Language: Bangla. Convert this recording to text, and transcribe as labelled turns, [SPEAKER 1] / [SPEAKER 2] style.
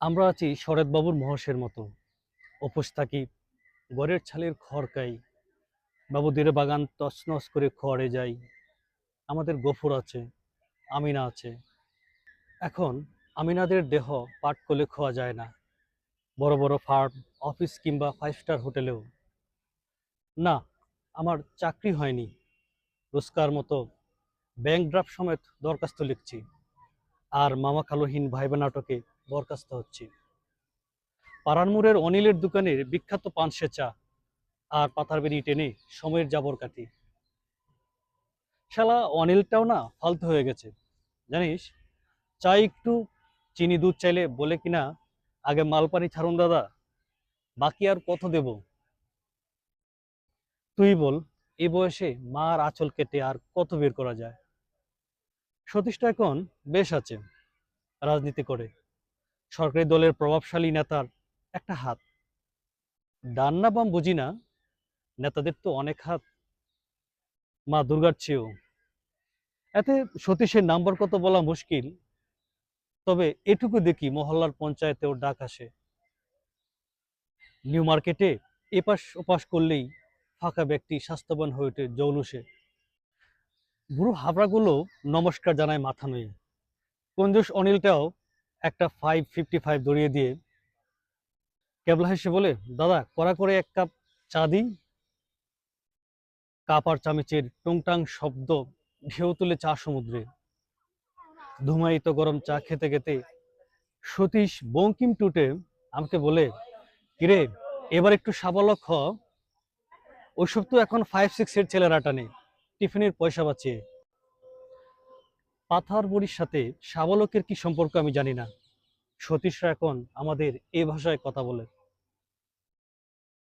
[SPEAKER 1] আমরা আছি শরৎবাবুর মহর্ষের মতো। উপোস থাকি, ঘরের ছালের খড় খাই, বাবুদের বাগান তছনছ করে খড়ে যাই। আমাদের গফুর আছে, আমিনা আছে। এখন আমিনাদের দেহ পাট কলে খোয়া যায় না, বড় বড় ফার্ম, অফিস কিংবা 5 স্টার হোটেলেও না। আমার চাকরি হয়নি, রোজকার মতো ব্যাংক ড্রাফট সমেত দরখাস্ত লিখছি, আর মামা খালুহীন ভাইবা নাটকে বরখাস্ত হচ্ছি। পাড়ার অনিলের দোকানের বিখ্যাত পানসে চা আর পাতার বেরি টেনে সময়ের জাবর কাটি। শালা অনিলটাও না ফালতু হয়ে গেছে, জানিস। চাই একটু চিনি দুধ চাইলে বলে কিনা, আগে মালপানি ছাড়ুন দাদা, বাকি আর কত দেব। তুই বল, এই বয়সে মার আঁচল কেটে আর কত বের করা যায়। সতীশটা এখন বেশ আছে, রাজনীতি করে, সরকারি দলের প্রভাবশালী নেতার একটা হাত। ডান না বাম বুঝি না, নেতাদের তো অনেক হাত, মা দুর্গার চেয়েও। এতে সতীশের নাম্বার কত বলা মুশকিল, তবে এটুকু দেখি মহল্লার পঞ্চায়েতেও ডাক আসে। নিউ মার্কেটে এপাশ ওপাশ করলেই ফাঁকা ব্যক্তি স্বাস্থ্যবান হয়ে ওঠে জৌলুসে। বুড়ো হাবড়াগুলো নমস্কার জানায় মাথা নুয়ে। কঞ্জুস অনিলটাও একটা 555 দড়িয়ে দিয়ে কেবলা হেসে বলে, দাদা কড়া করে 1 কাপ চা দিই। কাপ আর চামচের টুংটাং শব্দ ঢেউ তুলে চা সমুদ্রে। ধুমায়িত গরম চা খেতে খেতে সতীশ বঙ্কিম টুটে আমাকে বলে, কিরে, এবার একটু সাবলক হ। ওইসব তো এখন 5-6 এর ছেলেরা টানে, টিফিনের পয়সা বাঁচিয়ে। পাথার বড়ির সাথে সাবলকের কি সম্পর্ক আমি জানি না, সতীশরা এখন আমাদের এই ভাষায় কথা বলে।